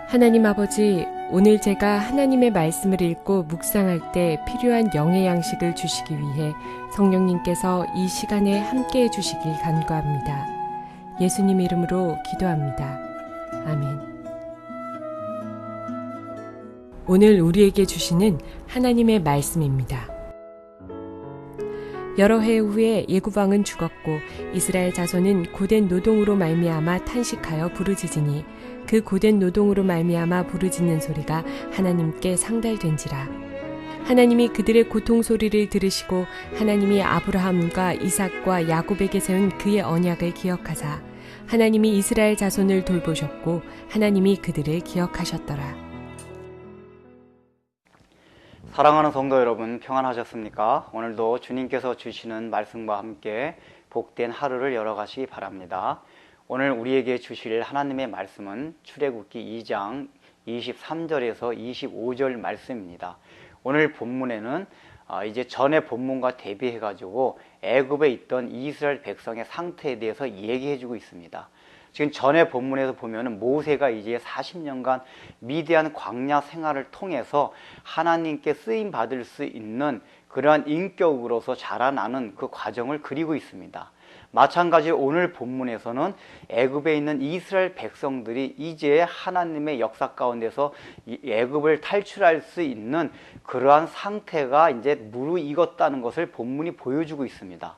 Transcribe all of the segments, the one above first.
하나님 아버지, 오늘 제가 하나님의 말씀을 읽고 묵상할 때 필요한 영의 양식을 주시기 위해 성령님께서 이 시간에 함께해 주시길 간구합니다. 예수님 이름으로 기도합니다. 아멘. 오늘 우리에게 주시는 하나님의 말씀입니다. 여러 해 후에 예구방은 죽었고 이스라엘 자손은 고된 노동으로 말미암아 탄식하여 부르짖으니 그 고된 노동으로 말미암아 부르짖는 소리가 하나님께 상달된지라. 하나님이 그들의 고통 소리를 들으시고 하나님이 아브라함과 이삭과 야곱에게 세운 그의 언약을 기억하사 하나님이 이스라엘 자손을 돌보셨고 하나님이 그들을 기억하셨더라. 사랑하는 성도 여러분, 평안하셨습니까? 오늘도 주님께서 주시는 말씀과 함께 복된 하루를 열어가시기 바랍니다. 오늘 우리에게 주실 하나님의 말씀은 출애굽기 2장 23절에서 25절 말씀입니다. 오늘 본문에는 이제 전의 본문과 대비해 가지고 애굽에 있던 이스라엘 백성의 상태에 대해서 얘기해 주고 있습니다. 지금 전의 본문에서 보면은 모세가 이제 40년간 미디안 광야 생활을 통해서 하나님께 쓰임 받을 수 있는 그러한 인격으로서 자라나는 그 과정을 그리고 있습니다. 마찬가지로 오늘 본문에서는 애굽에 있는 이스라엘 백성들이 이제 하나님의 역사 가운데서 애굽을 탈출할 수 있는 그러한 상태가 이제 무르익었다는 것을 본문이 보여주고 있습니다.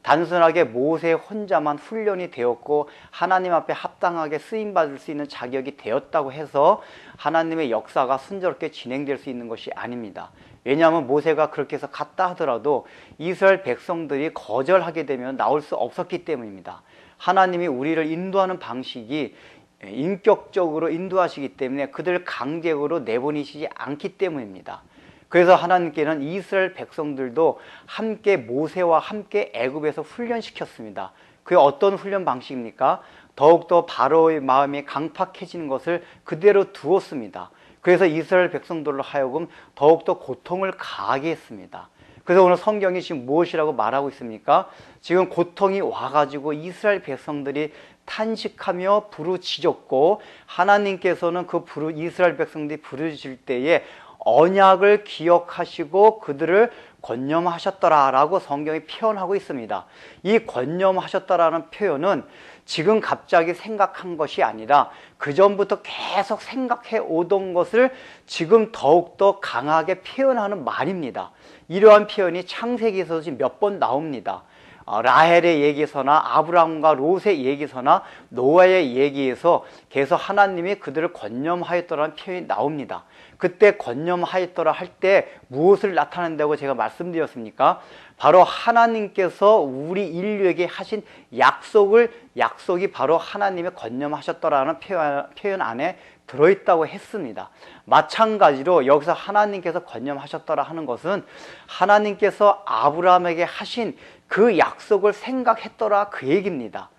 단순하게 모세 혼자만 훈련이 되었고 하나님 앞에 합당하게 쓰임받을 수 있는 자격이 되었다고 해서 하나님의 역사가 순조롭게 진행될 수 있는 것이 아닙니다. 왜냐하면 모세가 그렇게 해서 갔다 하더라도 이스라엘 백성들이 거절하게 되면 나올 수 없었기 때문입니다. 하나님이 우리를 인도하는 방식이 인격적으로 인도하시기 때문에 그들을 강제적으로 내보내시지 않기 때문입니다. 그래서 하나님께는 이스라엘 백성들도 함께 모세와 함께 애굽에서 훈련시켰습니다. 그게 어떤 훈련 방식입니까? 더욱더 바로의 마음이 강팍해지는 것을 그대로 두었습니다. 그래서 이스라엘 백성들로 하여금 더욱더 고통을 가하게 했습니다. 그래서 오늘 성경이 지금 무엇이라고 말하고 있습니까? 지금 고통이 와가지고 이스라엘 백성들이 탄식하며 부르짖었고 하나님께서는 그 이스라엘 백성들이 부르짖을 때에 언약을 기억하시고 그들을 권념하셨더라라고 성경이 표현하고 있습니다. 이 권념하셨다라는 표현은 지금 갑자기 생각한 것이 아니라 그 전부터 계속 생각해 오던 것을 지금 더욱더 강하게 표현하는 말입니다. 이러한 표현이 창세기에서 지금 몇 번 나옵니다. 라헬의 얘기서나 아브라함과 롯의 얘기서나 노아의 얘기에서 계속 하나님이 그들을 권념하였더라는 표현이 나옵니다. 그때 권념하였더라 할 때 무엇을 나타낸다고 제가 말씀드렸습니까? 바로 하나님께서 우리 인류에게 하신 약속이 바로 하나님의 권념하셨더라는 표현 안에 들어있다고 했습니다. 마찬가지로 여기서 하나님께서 권념하셨더라 하는 것은 하나님께서 아브라함에게 하신 그 약속을 생각했더라 그 얘기입니다.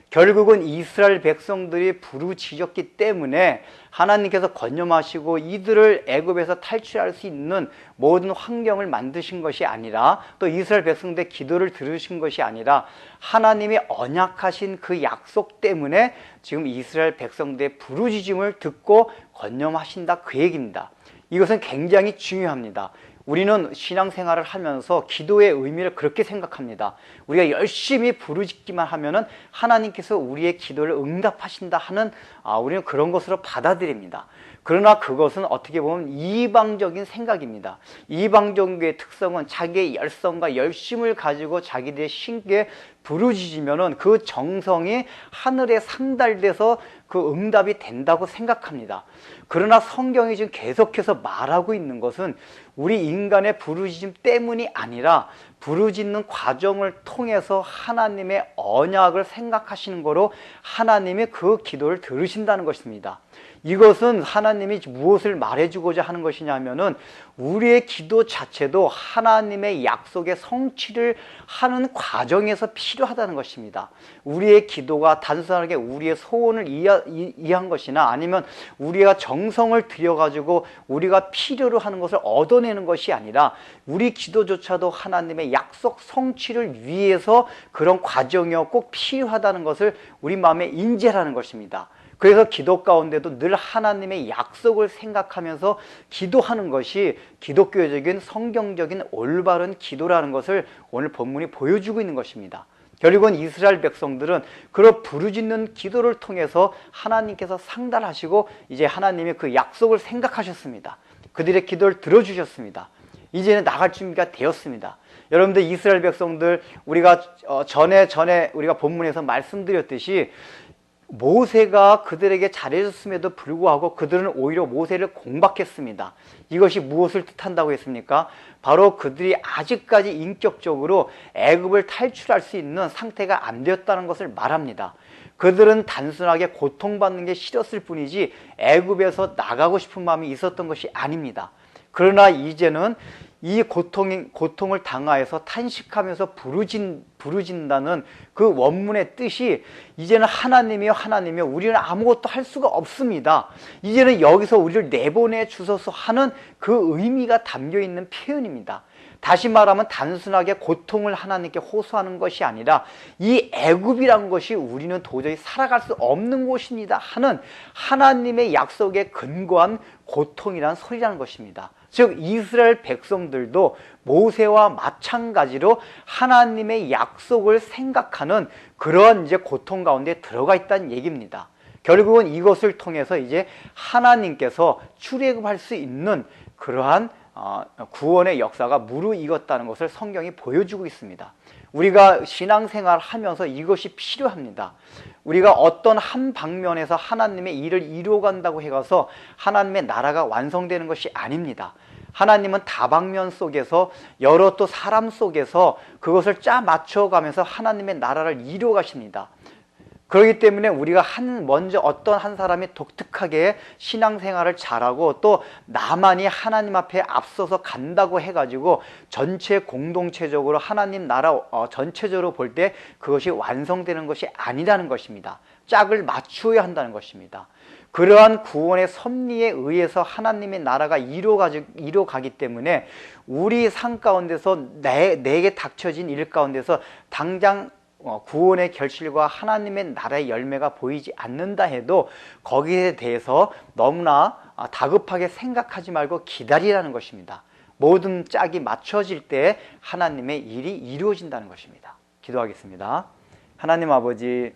결국은 이스라엘 백성들이 부르짖었기 때문에 하나님께서 권념하시고 이들을 애굽에서 탈출할 수 있는 모든 환경을 만드신 것이 아니라 또 이스라엘 백성들의 기도를 들으신 것이 아니라 하나님이 언약하신 그 약속 때문에 지금 이스라엘 백성들의 부르짖음을 듣고 권념하신다 그 얘기입니다. 이것은 굉장히 중요합니다. 우리는 신앙생활을 하면서 기도의 의미를 그렇게 생각합니다. 우리가 열심히 부르짖기만 하면은 하나님께서 우리의 기도를 응답하신다 하는 우리는 그런 것으로 받아들입니다. 그러나 그것은 어떻게 보면 이방적인 생각입니다. 이방적인 특성은 자기의 열성과 열심을 가지고 자기들의 신께 부르짖으면은 그 정성이 하늘에 상달돼서 그 응답이 된다고 생각합니다. 그러나 성경이 지금 계속해서 말하고 있는 것은 우리 인간의 부르짖음 때문이 아니라 부르짖는 과정을 통해서 하나님의 언약을 생각하시는 거로 하나님이 그 기도를 들으신다는 것입니다. 이것은 하나님이 무엇을 말해주고자 하는 것이냐면은 우리의 기도 자체도 하나님의 약속의 성취를 하는 과정에서 필요하다는 것입니다. 우리의 기도가 단순하게 우리의 소원을 이해한 것이나 아니면 우리가 정성을 들여가지고 우리가 필요로 하는 것을 얻어내는 것이 아니라 우리 기도조차도 하나님의 약속 성취를 위해서 그런 과정이 꼭 필요하다는 것을 우리 마음에 인지하라는 것입니다. 그래서 기도 가운데도 늘 하나님의 약속을 생각하면서 기도하는 것이 기독교적인 성경적인 올바른 기도라는 것을 오늘 본문이 보여주고 있는 것입니다. 결국은 이스라엘 백성들은 그런 부르짖는 기도를 통해서 하나님께서 상달하시고 이제 하나님의 그 약속을 생각하셨습니다. 그들의 기도를 들어주셨습니다. 이제는 나갈 준비가 되었습니다. 여러분들 이스라엘 백성들 우리가 전에 우리가 본문에서 말씀드렸듯이 모세가 그들에게 잘해줬음에도 불구하고 그들은 오히려 모세를 공박했습니다. 이것이 무엇을 뜻한다고 했습니까? 바로 그들이 아직까지 인격적으로 애굽을 탈출할 수 있는 상태가 안 되었다는 것을 말합니다. 그들은 단순하게 고통받는 게 싫었을 뿐이지 애굽에서 나가고 싶은 마음이 있었던 것이 아닙니다. 그러나 이제는 이 고통을 당하여서 탄식하면서 부르진다는 그 원문의 뜻이 이제는 하나님이여 우리는 아무것도 할 수가 없습니다. 이제는 여기서 우리를 내보내 주소서 하는 그 의미가 담겨있는 표현입니다. 다시 말하면 단순하게 고통을 하나님께 호소하는 것이 아니라 이 애굽이란 것이 우리는 도저히 살아갈 수 없는 곳입니다 하는 하나님의 약속에 근거한 고통이란 소리라는 것입니다. 즉 이스라엘 백성들도 모세와 마찬가지로 하나님의 약속을 생각하는 그런 이제 고통 가운데 들어가 있다는 얘기입니다. 결국은 이것을 통해서 이제 하나님께서 출애굽할 수 있는 그러한 구원의 역사가 무르익었다는 것을 성경이 보여주고 있습니다. 우리가 신앙생활을 하면서 이것이 필요합니다. 우리가 어떤 한 방면에서 하나님의 일을 이루어간다고 해서 하나님의 나라가 완성되는 것이 아닙니다. 하나님은 다방면 속에서 여러 또 사람 속에서 그것을 짜 맞춰가면서 하나님의 나라를 이루어 가십니다. 그렇기 때문에 우리가 먼저 어떤 한 사람이 독특하게 신앙생활을 잘하고 또 나만이 하나님 앞에 앞서서 간다고 해가지고 전체 공동체적으로 하나님 나라 전체적으로 볼 때 그것이 완성되는 것이 아니라는 것입니다. 짝을 맞추어야 한다는 것입니다. 그러한 구원의 섭리에 의해서 하나님의 나라가 이루어가기 때문에 우리 삶 가운데서 내게 닥쳐진 일 가운데서 당장 구원의 결실과 하나님의 나라의 열매가 보이지 않는다 해도 거기에 대해서 너무나 다급하게 생각하지 말고 기다리라는 것입니다. 모든 짝이 맞춰질 때 하나님의 일이 이루어진다는 것입니다. 기도하겠습니다. 하나님 아버지,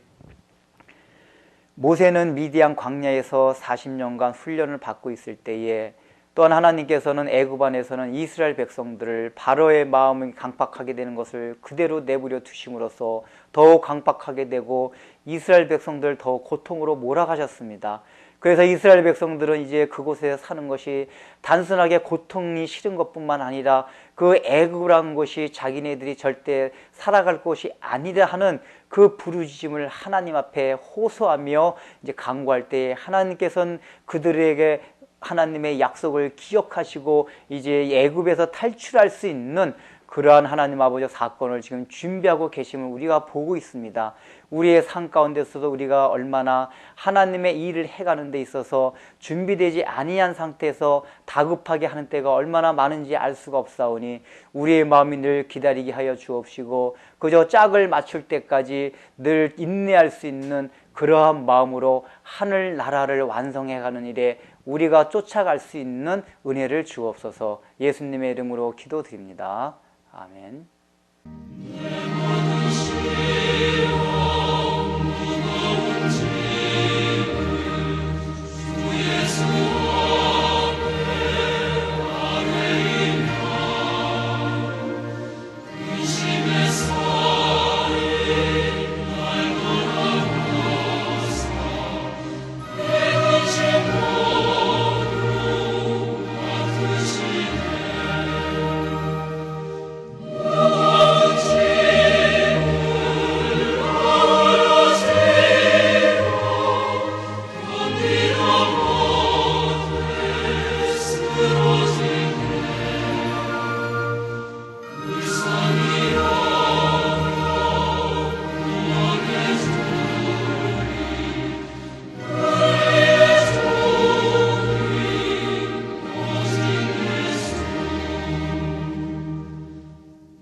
모세는 미디안 광야에서 40년간 훈련을 받고 있을 때에 또한 하나님께서는 애굽 안에서는 이스라엘 백성들을 바로의 마음이 강팍하게 되는 것을 그대로 내버려 두심으로써 더욱 강팍하게 되고 이스라엘 백성들을 더욱 고통으로 몰아가셨습니다. 그래서 이스라엘 백성들은 이제 그곳에 사는 것이 단순하게 고통이 싫은 것뿐만 아니라 그 애굽이라는 곳이 자기네들이 절대 살아갈 곳이 아니라 하는 그 부르짖음을 하나님 앞에 호소하며 이제 간구할 때에 하나님께서는 그들에게 하나님의 약속을 기억하시고 이제 애굽에서 탈출할 수 있는 그러한 하나님 아버지 사건을 지금 준비하고 계심을 우리가 보고 있습니다. 우리의 삶 가운데서도 우리가 얼마나 하나님의 일을 해가는 데 있어서 준비되지 아니한 상태에서 다급하게 하는 때가 얼마나 많은지 알 수가 없사오니 우리의 마음이 늘 기다리게 하여 주옵시고 그저 짝을 맞출 때까지 늘 인내할 수 있는 그러한 마음으로 하늘 나라를 완성해가는 일에 우리가 쫓아갈 수 있는 은혜를 주옵소서. 예수님의 이름으로 기도드립니다. 아멘.